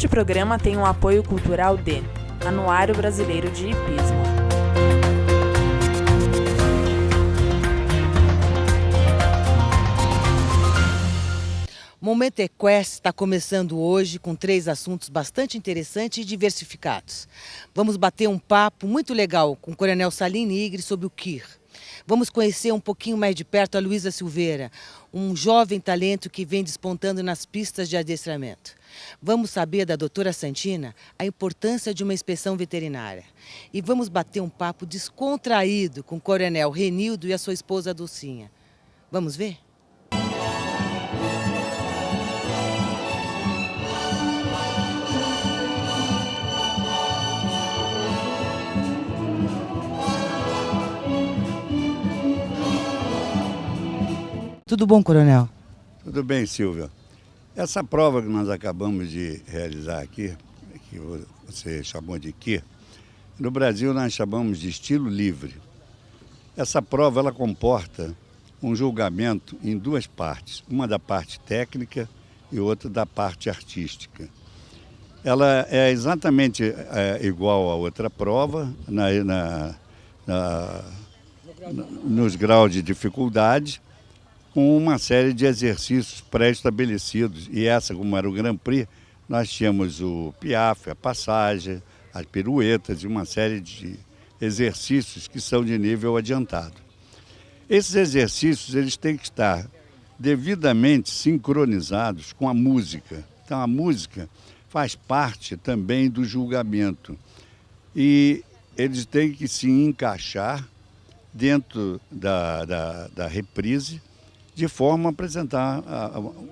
Este programa tem um apoio cultural de Anuário Brasileiro de Hipismo. Momento Equestre está começando hoje com 3 assuntos bastante interessantes e diversificados. Vamos bater um papo muito legal com o Coronel Salim Nigre sobre o KIR. Vamos conhecer um pouquinho mais de perto a Luísa Silveira, um jovem talento que vem despontando nas pistas de adestramento. Vamos saber da doutora Santina a importância de uma inspeção veterinária. E vamos bater um papo descontraído com o Coronel Renildo e a sua esposa Dulcinha. Vamos ver? Tudo bom, Coronel? Tudo bem, Silvia. Essa prova que nós acabamos de realizar aqui, que você chamou de KIR, no Brasil nós chamamos de estilo livre. Essa prova ela comporta um julgamento em 2 partes, uma da parte técnica e outra da parte artística. Ela é exatamente igual a outra prova, nos graus de dificuldade, com uma série de exercícios pré-estabelecidos. E essa, como era o Grand Prix, nós tínhamos o piaffe, a passagem, as piruetas e uma série de exercícios que são de nível adiantado. Esses exercícios eles têm que estar devidamente sincronizados com a música. Então a música faz parte também do julgamento. E eles têm que se encaixar dentro da reprise, de forma a apresentar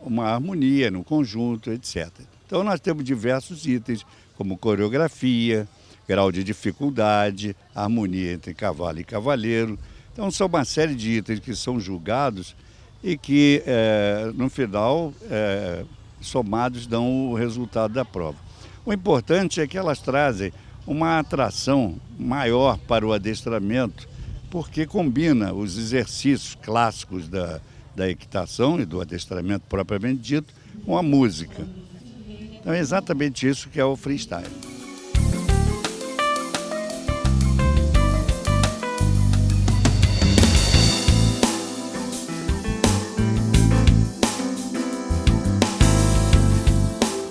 uma harmonia no conjunto, etc. Então nós temos diversos itens, como coreografia, grau de dificuldade, harmonia entre cavalo e cavaleiro. Então são uma série de itens que são julgados e que, no final, somados, dão o resultado da prova. O importante é que elas trazem uma atração maior para o adestramento, porque combina os exercícios clássicos da equitação e do adestramento propriamente dito com a música. Então é exatamente isso que é o freestyle.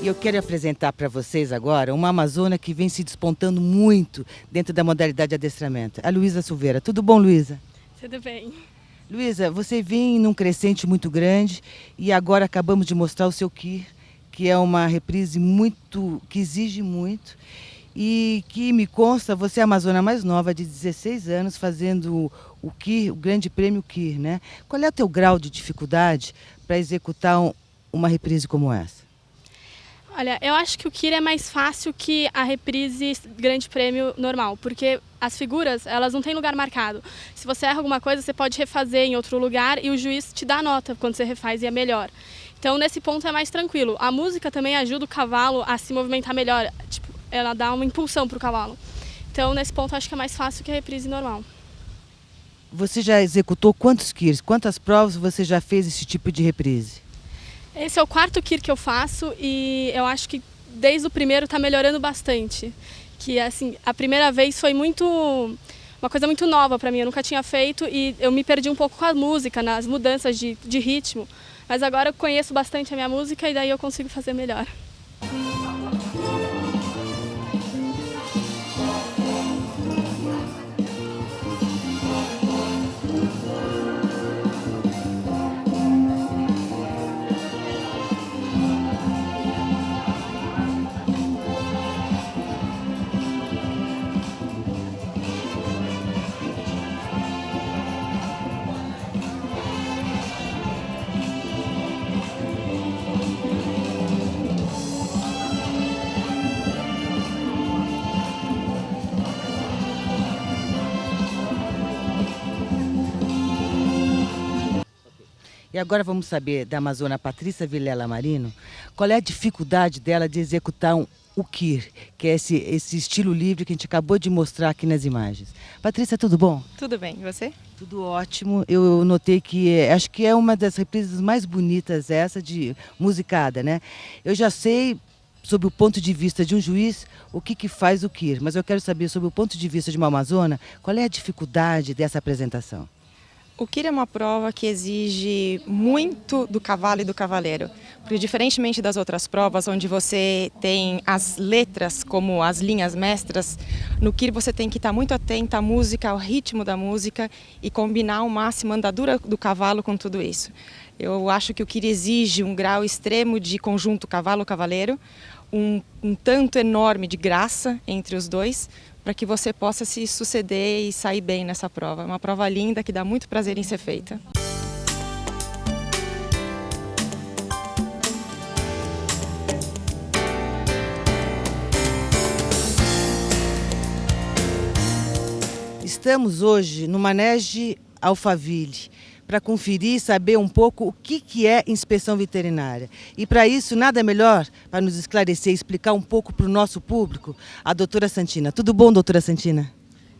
E eu quero apresentar para vocês agora uma amazona que vem se despontando muito dentro da modalidade de adestramento. A Luísa Silveira. Tudo bom, Luísa? Tudo bem. Luísa, você vem num crescente muito grande e agora acabamos de mostrar o seu KIR, que é uma reprise que exige muito e que me consta, você é a amazona mais nova, de 16 anos, fazendo o KIR, o Grande Prêmio KIR, né? Qual é o teu grau de dificuldade para executar uma reprise como essa? Olha, eu acho que o KIR é mais fácil que a reprise Grande Prêmio normal, porque as figuras, elas não têm lugar marcado. Se você erra alguma coisa, você pode refazer em outro lugar e o juiz te dá a nota quando você refaz e é melhor. Então, nesse ponto é mais tranquilo. A música também ajuda o cavalo a se movimentar melhor, tipo, ela dá uma impulsão para o cavalo. Então, nesse ponto, acho que é mais fácil que a reprise normal. Você já executou quantos KIRs? Quantas provas você já fez esse tipo de reprise? Esse é o 4º KIR que eu faço e eu acho que desde o primeiro está melhorando bastante. Que assim, a primeira vez foi uma coisa muito nova para mim, eu nunca tinha feito e eu me perdi um pouco com a música, nas mudanças de ritmo. Mas agora eu conheço bastante a minha música e daí eu consigo fazer melhor. E agora vamos saber da amazona Patrícia Vilela Marino qual é a dificuldade dela de executar o KIR, que é esse estilo livre que a gente acabou de mostrar aqui nas imagens. Patrícia, tudo bom? Tudo bem, e você? Tudo ótimo. Eu notei que acho que é uma das reprises mais bonitas essa de musicada, né? Eu já sei sob o ponto de vista de um juiz, o que faz o KIR, mas eu quero saber, sob o ponto de vista de uma amazona, qual é a dificuldade dessa apresentação? O KIR é uma prova que exige muito do cavalo e do cavaleiro, porque diferentemente das outras provas, onde você tem as letras como as linhas mestras, no KIR você tem que estar muito atento à música, ao ritmo da música e combinar ao máximo a andadura do cavalo com tudo isso. Eu acho que o KIR exige um grau extremo de conjunto cavalo-cavaleiro, um tanto enorme de graça entre os dois, para que você possa se suceder e sair bem nessa prova. É uma prova linda que dá muito prazer em ser feita. Estamos hoje no Manege Alphaville para conferir e saber um pouco o que é inspeção veterinária. E para isso, nada melhor para nos esclarecer e explicar um pouco para o nosso público, a doutora Santina. Tudo bom, doutora Santina?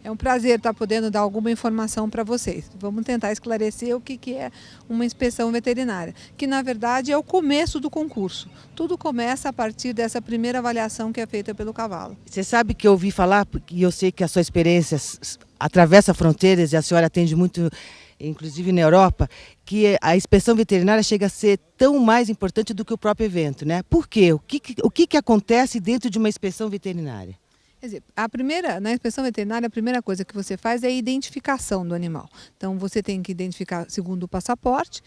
É um prazer estar podendo dar alguma informação para vocês. Vamos tentar esclarecer o que é uma inspeção veterinária, que na verdade é o começo do concurso. Tudo começa a partir dessa primeira avaliação que é feita pelo cavalo. Você sabe que eu ouvi falar, e eu sei que a sua experiência atravessa fronteiras e a senhora atende muito, inclusive na Europa, que a inspeção veterinária chega a ser tão mais importante do que o próprio evento, né? Por quê? O que acontece dentro de uma inspeção veterinária? Quer dizer, na inspeção veterinária, a primeira coisa que você faz é a identificação do animal. Então, você tem que identificar segundo o passaporte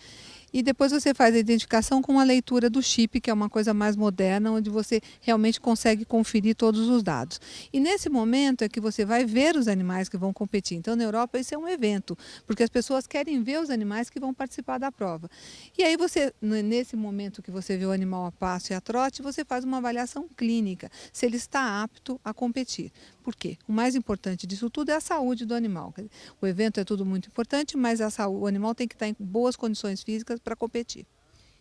e depois você faz a identificação com a leitura do chip, que é uma coisa mais moderna, onde você realmente consegue conferir todos os dados. E nesse momento é que você vai ver os animais que vão competir. Então, na Europa, isso é um evento, porque as pessoas querem ver os animais que vão participar da prova. E aí você, nesse momento que você vê o animal a passo e a trote, você faz uma avaliação clínica, se ele está apto a competir. Por quê? O mais importante disso tudo é a saúde do animal. O evento é tudo muito importante, mas o animal tem que estar em boas condições físicas para competir.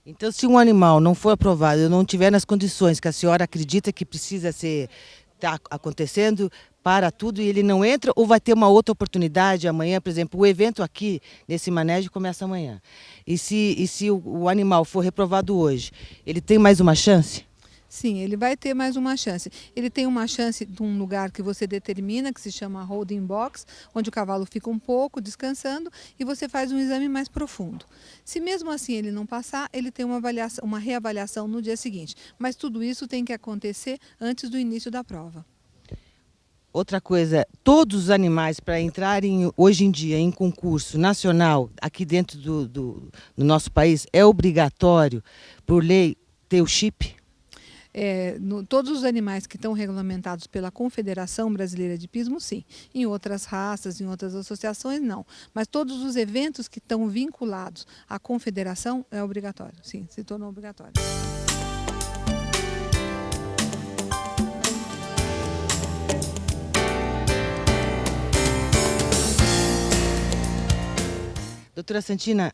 Então, se um animal não for aprovado, não tiver nas condições que a senhora acredita que precisa está acontecendo, para tudo e ele não entra, ou vai ter uma outra oportunidade amanhã? Por exemplo, o evento aqui nesse manejo começa amanhã. E se o animal for reprovado hoje, ele tem mais uma chance? Sim, ele vai ter mais uma chance. Ele tem uma chance de um lugar que você determina, que se chama holding box, onde o cavalo fica um pouco descansando e você faz um exame mais profundo. Se mesmo assim ele não passar, ele tem uma reavaliação no dia seguinte. Mas tudo isso tem que acontecer antes do início da prova. Outra coisa, todos os animais para entrarem hoje em dia em concurso nacional, aqui dentro do nosso país, é obrigatório, por lei, ter o chip? Todos os animais que estão regulamentados pela Confederação Brasileira de Hipismo, sim. Em outras raças, em outras associações, não. Mas todos os eventos que estão vinculados à Confederação é obrigatório, sim, se tornou obrigatório. Doutora Santina,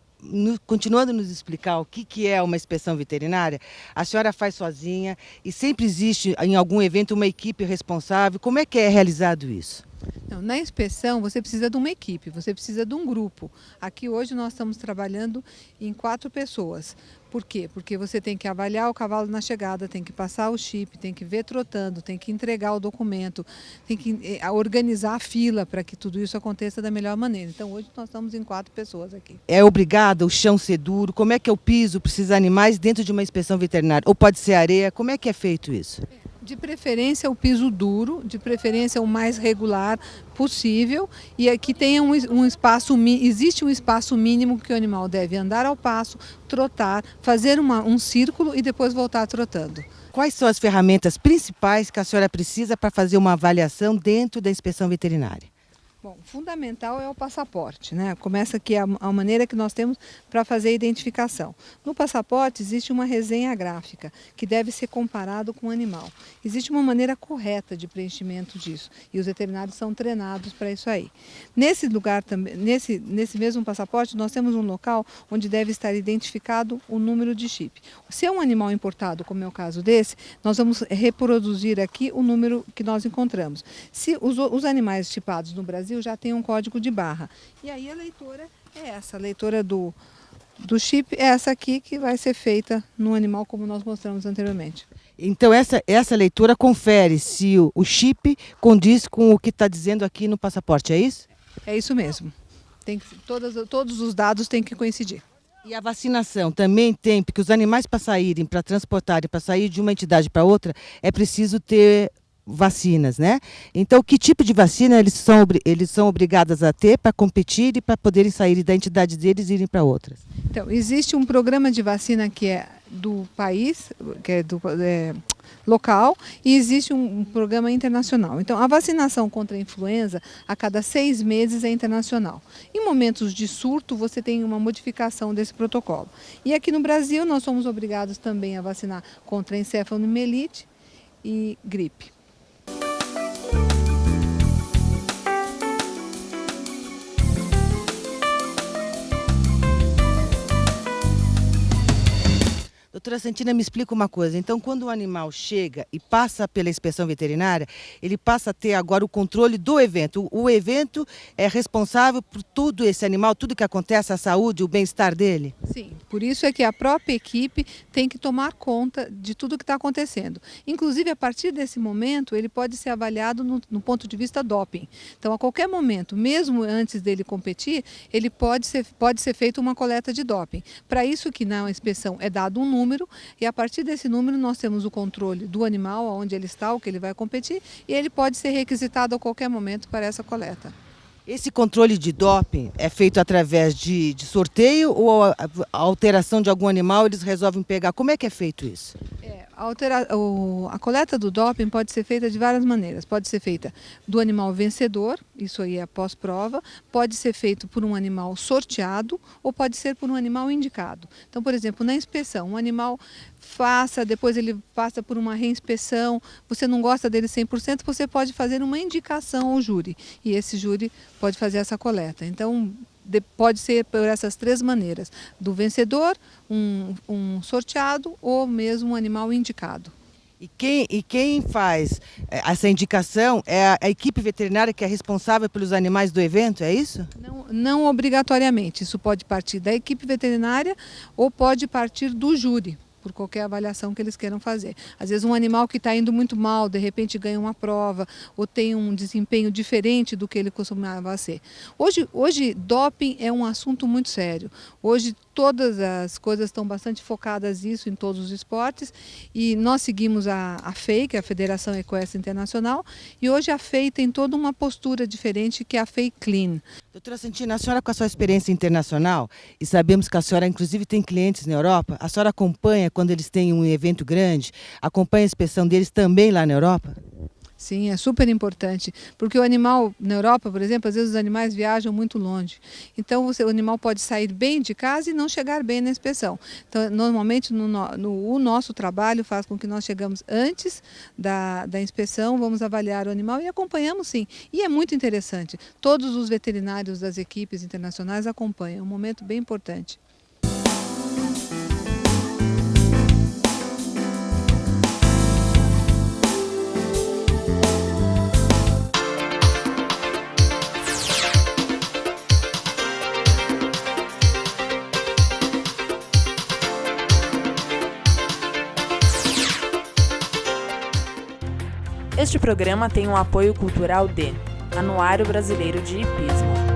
continuando a nos explicar o que é uma inspeção veterinária, a senhora faz sozinha e sempre existe em algum evento uma equipe responsável. Como é que é realizado isso? Não, na inspeção você precisa de uma equipe, você precisa de um grupo. Aqui hoje nós estamos trabalhando em 4 pessoas. Por quê? Porque você tem que avaliar o cavalo na chegada, tem que passar o chip, tem que ver trotando, tem que entregar o documento, tem que organizar a fila para que tudo isso aconteça da melhor maneira. Então hoje nós estamos em 4 pessoas aqui. É obrigado o chão ser duro? Como é que é o piso para esses animais dentro de uma inspeção veterinária? Ou pode ser areia? Como é que é feito isso? De preferência o piso duro, de preferência o mais regular possível e aqui tenha existe um espaço mínimo que o animal deve andar ao passo, trotar, fazer um círculo e depois voltar trotando. Quais são as ferramentas principais que a senhora precisa para fazer uma avaliação dentro da inspeção veterinária? Bom, fundamental é o passaporte, né? Começa aqui a maneira que nós temos para fazer a identificação. No passaporte existe uma resenha gráfica que deve ser comparado com o animal. Existe uma maneira correta de preenchimento disso e os veterinários são treinados para isso aí. Nesse lugar também, nesse mesmo passaporte, nós temos um local onde deve estar identificado o número de chip. Se é um animal importado, como é o caso desse, nós vamos reproduzir aqui o número que nós encontramos. Se os animais chipados no Brasil já tem um código de barra. E aí a leitora é essa, a leitora do chip é essa aqui que vai ser feita no animal como nós mostramos anteriormente. Então, essa leitura confere se o chip condiz com o que está dizendo aqui no passaporte, é isso? É isso mesmo. Todos os dados têm que coincidir. E a vacinação também tem, porque os animais para saírem, para transportarem, para sair de uma entidade para outra, é preciso ter vacinas, né? Então, que tipo de vacina eles são obrigados a ter para competir e para poderem sair da entidade deles e irem para outras? Então, existe um programa de vacina que é do país, que é local, e existe um programa internacional. Então, a vacinação contra a influenza, a cada 6 meses, é internacional. Em momentos de surto, você tem uma modificação desse protocolo. E aqui no Brasil, nós somos obrigados também a vacinar contra encefalomielite e gripe. Doutora Santina, me explica uma coisa. Então, quando o animal chega e passa pela inspeção veterinária, ele passa a ter agora o controle do evento. O evento é responsável por tudo esse animal, tudo que acontece, a saúde, o bem-estar dele? Sim, por isso é que a própria equipe tem que tomar conta de tudo que está acontecendo. Inclusive, a partir desse momento, ele pode ser avaliado no ponto de vista doping. Então, a qualquer momento, mesmo antes dele competir, ele pode ser feita uma coleta de doping. Para isso que na inspeção é dado um número, e a partir desse número nós temos o controle do animal, onde ele está, o que ele vai competir, e ele pode ser requisitado a qualquer momento para essa coleta. Esse controle de doping é feito através de sorteio ou a alteração de algum animal eles resolvem pegar? Como é que é feito isso? A coleta do doping pode ser feita de várias maneiras. Pode ser feita do animal vencedor, isso aí é pós-prova, pode ser feito por um animal sorteado ou pode ser por um animal indicado. Então, por exemplo, na inspeção, um animal depois ele passa por uma reinspeção, você não gosta dele 100%, você pode fazer uma indicação ao júri e esse júri pode fazer essa coleta. Então, pode ser por essas 3 maneiras, do vencedor, um sorteado ou mesmo um animal indicado. E quem faz essa indicação é a equipe veterinária que é responsável pelos animais do evento, é isso? Não obrigatoriamente, isso pode partir da equipe veterinária ou pode partir do júri, por qualquer avaliação que eles queiram fazer. Às vezes um animal que está indo muito mal, de repente ganha uma prova ou tem um desempenho diferente do que ele costumava ser. Hoje doping é um assunto muito sério. Hoje todas as coisas estão bastante focadas nisso em todos os esportes e nós seguimos a FEI, que é a Federação Equestre Internacional, e hoje a FEI tem toda uma postura diferente que é a FEI Clean. Doutora Santina, a senhora com a sua experiência internacional, e sabemos que a senhora inclusive tem clientes na Europa, a senhora acompanha quando eles têm um evento grande, acompanha a inspeção deles também lá na Europa? Sim, é super importante, porque o animal, na Europa, por exemplo, às vezes os animais viajam muito longe. Então, o animal pode sair bem de casa e não chegar bem na inspeção. Então, normalmente, o nosso trabalho faz com que nós chegamos antes da inspeção, vamos avaliar o animal e acompanhamos sim. E é muito interessante. Todos os veterinários das equipes internacionais acompanham, é um momento bem importante. Este programa tem um apoio cultural de Anuário Brasileiro de Hipismo.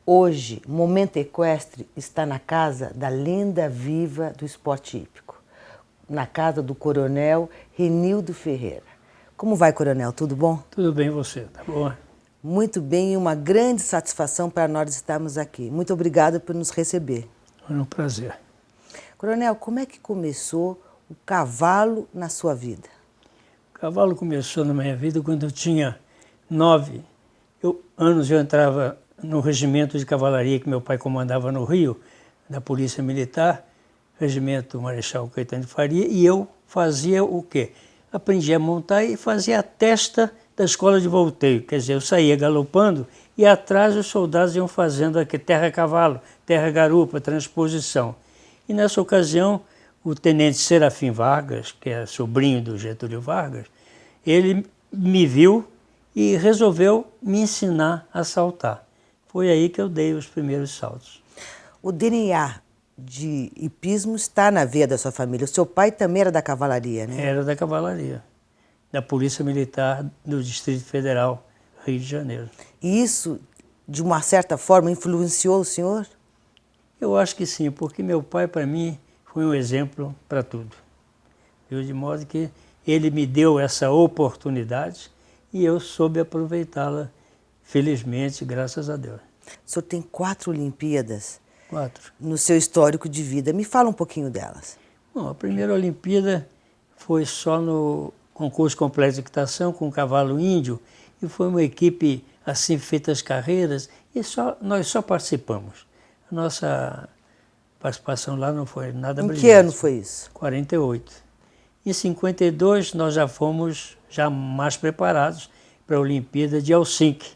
Hoje, o Momento Equestre está na casa da lenda viva do esporte hípico, na casa do Coronel Renildo Ferreira. Como vai, Coronel? Tudo bom? Tudo bem, você? Tá bom? Muito bem, e uma grande satisfação para nós estarmos aqui. Muito obrigada por nos receber. É um prazer. Coronel, como é que começou o cavalo na sua vida? O cavalo começou na minha vida quando eu tinha 9 anos. Eu entrava no regimento de cavalaria que meu pai comandava no Rio, da Polícia Militar, regimento Marechal Caetano de Faria, e eu fazia o quê? Aprendi a montar e fazia a testa da escola de volteio. Quer dizer, eu saía galopando e atrás os soldados iam fazendo aqui terra-cavalo, terra-garupa, transposição. E nessa ocasião, o tenente Serafim Vargas, que é sobrinho do Getúlio Vargas, ele me viu e resolveu me ensinar a saltar. Foi aí que eu dei os primeiros saltos. O DNA de hipismo está na veia da sua família. O seu pai também era da cavalaria, né? Era da cavalaria, da Polícia Militar do Distrito Federal, Rio de Janeiro. E isso, de uma certa forma, influenciou o senhor? Eu acho que sim, porque meu pai, para mim, foi um exemplo para tudo. De modo que ele me deu essa oportunidade e eu soube aproveitá-la, felizmente, graças a Deus. O senhor tem 4 Olimpíadas 4. no seu histórico de vida. Me fala um pouquinho delas. Bom, a primeira Olimpíada foi só no concurso completo de equitação com o cavalo índio e foi uma equipe assim feita as carreiras e nós só participamos. A nossa participação lá não foi nada brilhante. Em que ano foi isso? 48. Em 52 nós já fomos mais preparados para a Olimpíada de Helsinki.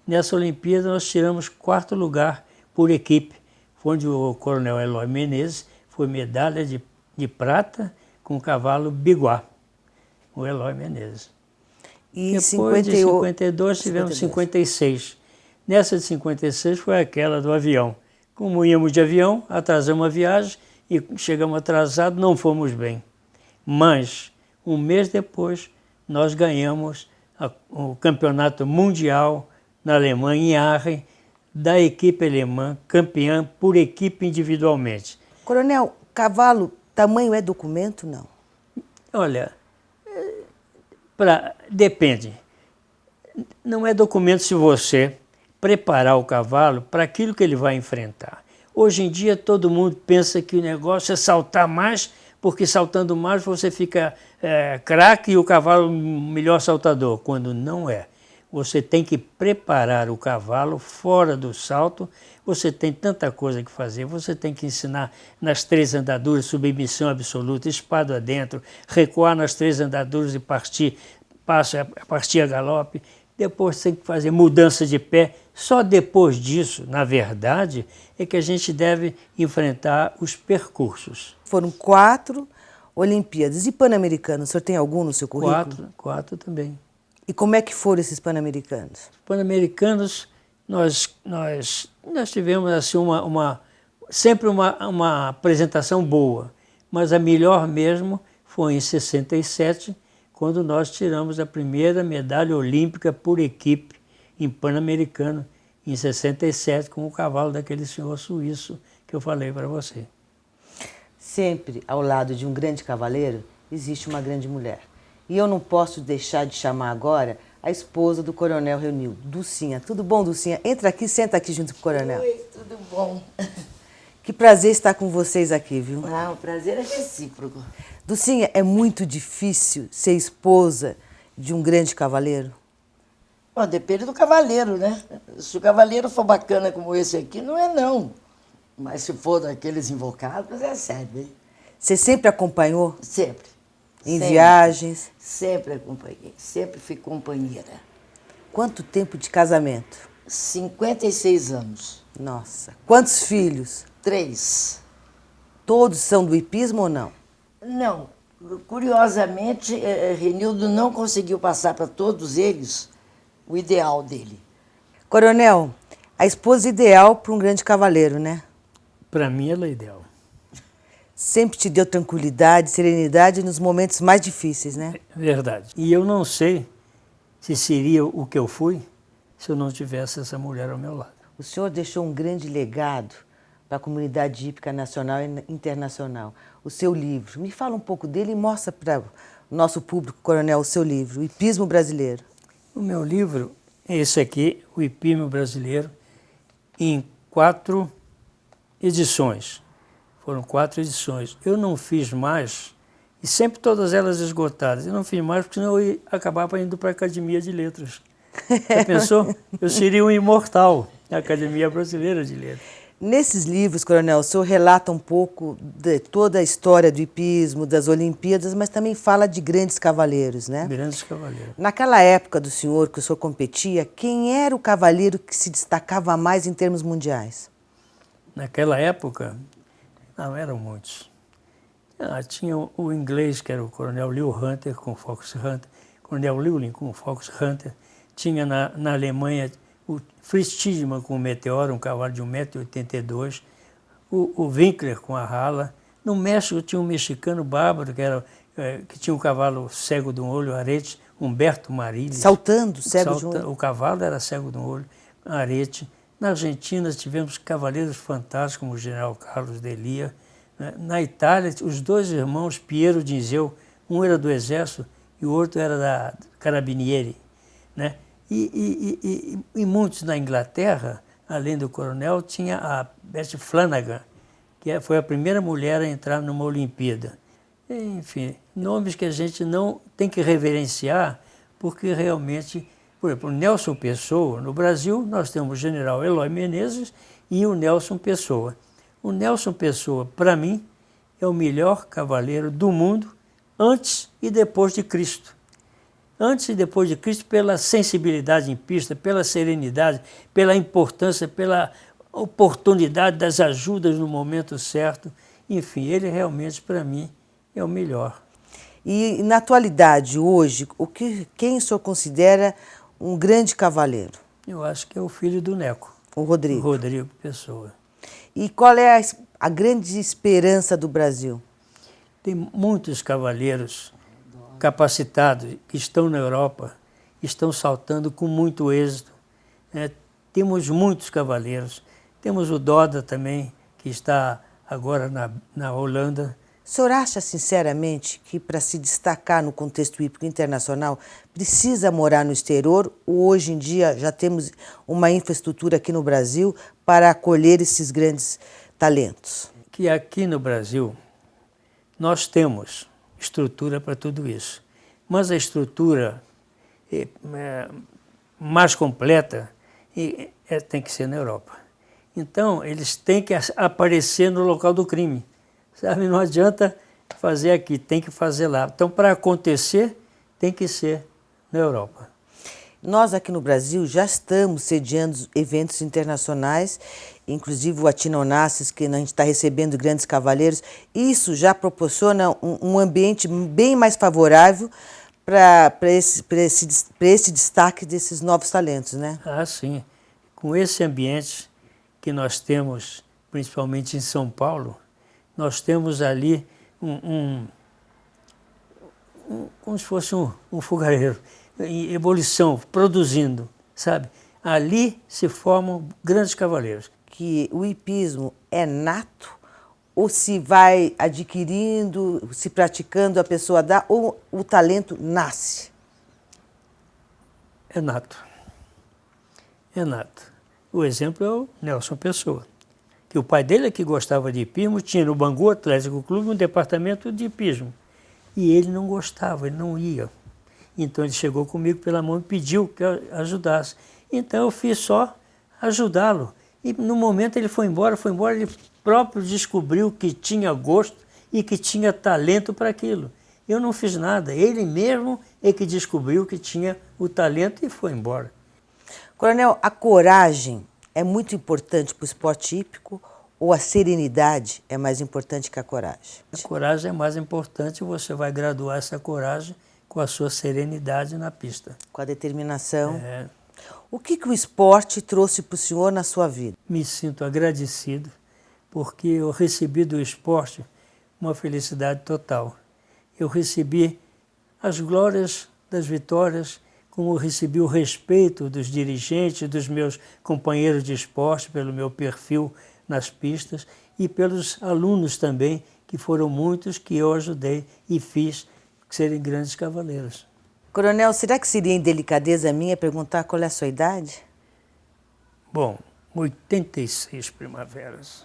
Nessa Olimpíada nós tiramos 4º lugar por equipe, onde o coronel Eloy Menezes foi medalha de prata com o cavalo Biguá, o Eloy Menezes. E depois de 52 tivemos 56. Nessa de 56 foi aquela do avião. Como íamos de avião, atrasamos a viagem e chegamos atrasados, não fomos bem. Mas, um mês depois, nós ganhamos o campeonato mundial na Alemanha, em Aachen, da equipe alemã, campeã por equipe individualmente. Coronel, cavalo, tamanho é documento, não? Olha, depende. Não é documento se você preparar o cavalo para aquilo que ele vai enfrentar. Hoje em dia todo mundo pensa que o negócio é saltar mais, porque saltando mais você fica craque e o cavalo melhor saltador, quando não é. Você tem que preparar o cavalo fora do salto, você tem tanta coisa que fazer, você tem que ensinar nas 3 andaduras, submissão absoluta, espada adentro, recuar nas 3 andaduras e partir a galope, depois tem que fazer mudança de pé. Só depois disso, na verdade, é que a gente deve enfrentar os percursos. Foram 4 Olimpíadas. E Pan-Americanos, o senhor tem algum no seu currículo? 4 também. E como é que foram esses Pan-Americanos? Pan-Americanos, nós tivemos assim, sempre uma apresentação boa, mas a melhor mesmo foi em 67, quando nós tiramos a primeira medalha olímpica por equipe em Pan-Americano, em 67, com o cavalo daquele senhor suíço que eu falei para você. Sempre ao lado de um grande cavaleiro existe uma grande mulher. E eu não posso deixar de chamar agora a esposa do coronel Renildo, Dulcinha. Tudo bom, Dulcinha? Entra aqui, senta aqui junto com o coronel. Oi, tudo bom? Que prazer estar com vocês aqui, viu? Ah, o prazer é recíproco. Dulcinha, é muito difícil ser esposa de um grande cavaleiro? Bom, depende do cavaleiro, né? Se o cavaleiro for bacana como esse aqui, não é não. Mas se for daqueles invocados, é sério, hein? Você sempre acompanhou? Sempre. Em viagens? Sempre acompanhei, sempre fui companheira. Quanto tempo de casamento? 56 anos. Nossa. Quantos filhos? 3. Todos são do hipismo ou não? Não. Curiosamente, Renildo não conseguiu passar para todos eles o ideal dele. Coronel, a esposa ideal para um grande cavaleiro, né? Para mim, ela é ideal. Sempre te deu tranquilidade, serenidade nos momentos mais difíceis, né? Verdade. E eu não sei se seria o que eu fui se eu não tivesse essa mulher ao meu lado. O senhor deixou um grande legado para a comunidade hípica nacional e internacional. O seu livro. Me fala um pouco dele e mostra para o nosso público, coronel, o seu livro, O Hipismo Brasileiro. O meu livro é esse aqui, O Hipismo Brasileiro, em 4 edições. Foram 4 edições. Eu não fiz mais, e sempre todas elas esgotadas. Eu não fiz mais porque senão eu acabava indo para a Academia de Letras. Você pensou? Eu seria um imortal na Academia Brasileira de Letras. Nesses livros, Coronel, o senhor relata um pouco de toda a história do hipismo, das Olimpíadas, mas também fala de grandes cavaleiros, né? Grandes cavaleiros. Naquela época do senhor, que o senhor competia, quem era o cavaleiro que se destacava mais em termos mundiais? Naquela época, não eram muitos. Tinha o inglês, que era o Coronel Lew Hunter, com o Fox Hunter, Coronel Llewellyn com o Fox Hunter. Tinha na Alemanha o Fritz Tiedemann com o Meteoro, um cavalo de 1,82 m, o Winkler com a Hala. No México tinha um mexicano bárbaro, que tinha um cavalo cego de um olho, arete, Humberto Marilis. Saltando, cego de um olho. O cavalo era cego de um olho, arete. Na Argentina tivemos cavaleiros fantásticos, como o General Carlos Delia. Na Itália, os dois irmãos Piero Dinzeu, um era do Exército e o outro era da Carabinieri, né? E muitos na Inglaterra, além do coronel, tinha a Beth Flanagan, que foi a primeira mulher a entrar numa Olimpíada. Enfim, nomes que a gente não tem que reverenciar, porque realmente, por exemplo, o Nelson Pessoa, no Brasil, nós temos o general Eloy Menezes e o Nelson Pessoa. O Nelson Pessoa, para mim, é o melhor cavaleiro do mundo antes e depois de Cristo. Antes e depois de Cristo, pela sensibilidade em pista, pela serenidade, pela importância, pela oportunidade das ajudas no momento certo. Enfim, ele realmente, para mim, é o melhor. E na atualidade, hoje, quem o senhor considera um grande cavaleiro? Eu acho que é o filho do Neco. O Rodrigo. O Rodrigo Pessoa. E qual é a grande esperança do Brasil? Tem muitos cavaleiros capacitados que estão na Europa, estão saltando com muito êxito. Temos muitos cavaleiros. Temos o Doda também, que está agora na Holanda. O senhor acha, sinceramente, que para se destacar no contexto hípico internacional precisa morar no exterior ou hoje em dia já temos uma infraestrutura aqui no Brasil para acolher esses grandes talentos? Que aqui no Brasil nós temos estrutura para tudo isso, mas a estrutura mais completa tem que ser na Europa. Então, eles têm que aparecer no local do crime. Sabe, não adianta fazer aqui, tem que fazer lá. Então, para acontecer, tem que ser na Europa. Nós aqui no Brasil já estamos sediando eventos internacionais, inclusive o Atina Onassis, que a gente está recebendo grandes cavaleiros. Isso já proporciona um ambiente bem mais favorável para esse destaque desses novos talentos, né? Ah, sim. Com esse ambiente que nós temos, principalmente em São Paulo, nós temos ali como se fosse um fogareiro, em ebulição, produzindo, sabe? Ali se formam grandes cavaleiros. Que o hipismo é nato ou se vai adquirindo, se praticando, a pessoa dá, ou o talento nasce? É nato. É nato. O exemplo é o Nelson Pessoa, que o pai dele é que gostava de hipismo, tinha no Bangu Atlético Clube um departamento de hipismo. E ele não gostava, ele não ia. Então ele chegou comigo pela mão e pediu que eu ajudasse. Então eu fiz só ajudá-lo. E no momento ele foi embora, ele próprio descobriu que tinha gosto e que tinha talento para aquilo. Eu não fiz nada, ele mesmo é que descobriu que tinha o talento e foi embora. Coronel, a coragem é muito importante para o esporte hípico ou a serenidade é mais importante que a coragem? A coragem é mais importante, você vai graduar essa coragem com a sua serenidade na pista. Com a determinação. É. O que o esporte trouxe para o senhor na sua vida? Me sinto agradecido porque eu recebi do esporte uma felicidade total. Eu recebi as glórias das vitórias, como eu recebi o respeito dos dirigentes, dos meus companheiros de esporte, pelo meu perfil nas pistas e pelos alunos também, que foram muitos que eu ajudei e fiz serem grandes cavaleiros. Coronel, será que seria indelicadeza minha perguntar qual é a sua idade? Bom, 86 primaveras.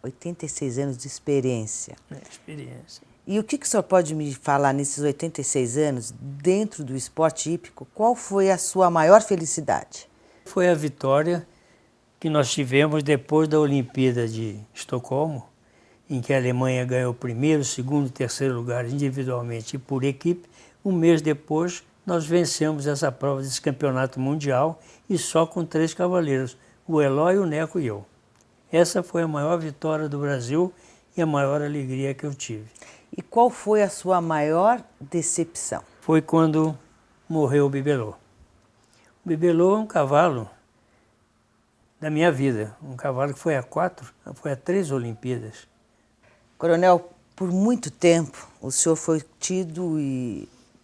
86 anos de experiência. Experiência. E o que o senhor pode me falar nesses 86 anos, dentro do esporte hípico, qual foi a sua maior felicidade? Foi a vitória que nós tivemos depois da Olimpíada de Estocolmo, em que a Alemanha ganhou o primeiro, segundo e terceiro lugar individualmente e por equipe. Um mês depois, nós vencemos essa prova desse campeonato mundial e só com 3 cavaleiros, o Eloy, o Neco e eu. Essa foi a maior vitória do Brasil e a maior alegria que eu tive. E qual foi a sua maior decepção? Foi quando morreu o Bibelô. O Bibelô é um cavalo da minha vida, um cavalo que foi a 3 Olimpíadas. Coronel, por muito tempo o senhor foi tido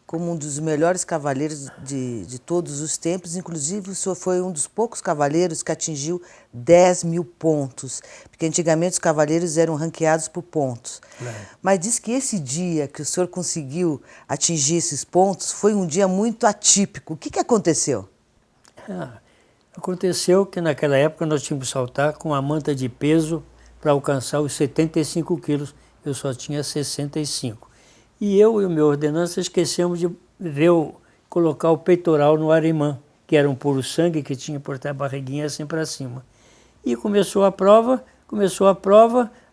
como um dos melhores cavaleiros de todos os tempos, inclusive o senhor foi um dos poucos cavaleiros que atingiu 10 mil pontos, porque antigamente os cavaleiros eram ranqueados por pontos. Claro. Mas diz que esse dia que o senhor conseguiu atingir esses pontos foi um dia muito atípico. O que aconteceu? Aconteceu que naquela época nós tínhamos que saltar com a manta de peso para alcançar os 75 quilos, eu só tinha 65. E eu e o meu ordenança esquecemos de colocar o peitoral no arimã, que era um puro sangue que tinha que portar a barriguinha assim para cima. E começou a prova,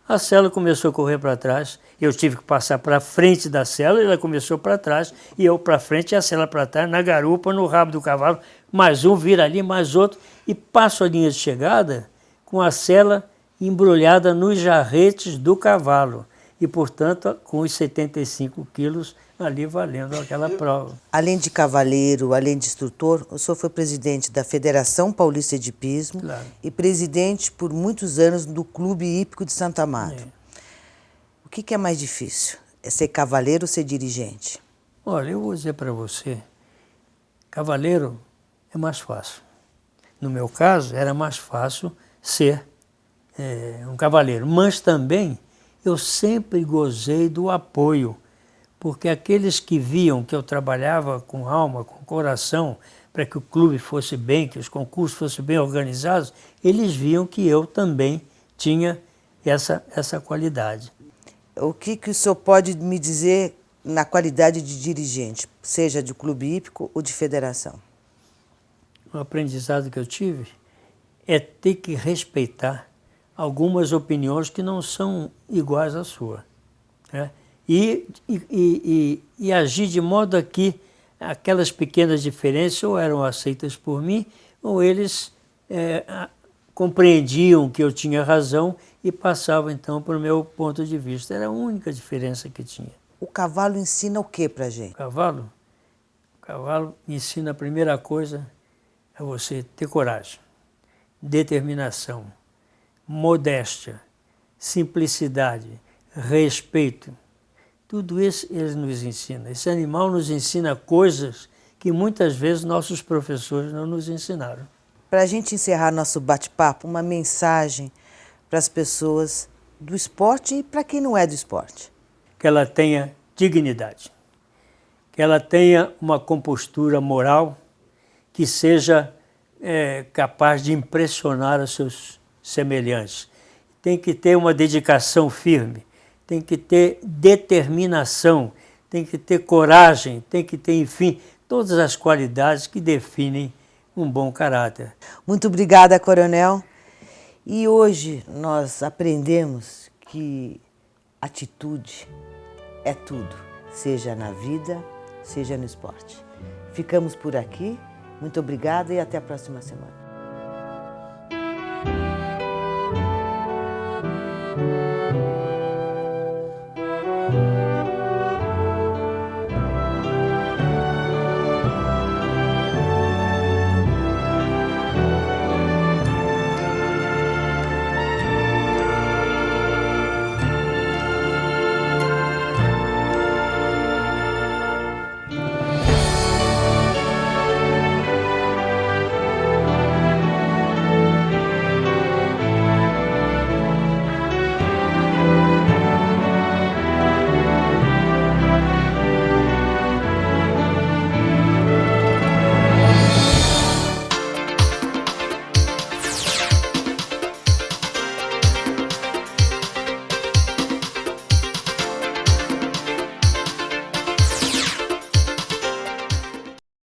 a cela começou a correr para trás, eu tive que passar para frente da cela, ela começou para trás, e eu para frente e a cela para trás, na garupa, no rabo do cavalo, mais um vira ali, mais outro, e passo a linha de chegada com a cela embrulhada nos jarretes do cavalo e, portanto, com os 75 quilos ali valendo aquela prova. Além de cavaleiro, além de instrutor, o senhor foi presidente da Federação Paulista de Hipismo. Claro. E presidente por muitos anos do Clube Hípico de Santo Amaro. O que é mais difícil? É ser cavaleiro ou ser dirigente? Olha, eu vou dizer para você, cavaleiro é mais fácil. No meu caso, era mais fácil ser um cavaleiro, mas também eu sempre gozei do apoio, porque aqueles que viam que eu trabalhava com alma, com coração, para que o clube fosse bem, que os concursos fossem bem organizados, eles viam que eu também tinha essa qualidade. O que o senhor pode me dizer na qualidade de dirigente, seja de clube hípico ou de federação? O aprendizado que eu tive é ter que respeitar algumas opiniões que não são iguais à sua, né? E agir de modo a que aquelas pequenas diferenças ou eram aceitas por mim, ou eles compreendiam que eu tinha razão e passavam então para o meu ponto de vista. Era a única diferença que tinha. O cavalo ensina o que para a gente? O cavalo ensina a primeira coisa é você ter coragem, determinação, modéstia, simplicidade, respeito. Tudo isso ele nos ensina. Esse animal nos ensina coisas que muitas vezes nossos professores não nos ensinaram. Para a gente encerrar nosso bate-papo, uma mensagem para as pessoas do esporte e para quem não é do esporte. Que ela tenha dignidade, que ela tenha uma compostura moral, que seja capaz de impressionar os seus semelhantes. Tem que ter uma dedicação firme, tem que ter determinação, tem que ter coragem, tem que ter, enfim, todas as qualidades que definem um bom caráter. Muito obrigada, Coronel. E hoje nós aprendemos que atitude é tudo, seja na vida, seja no esporte. Ficamos por aqui. Muito obrigada e até a próxima semana.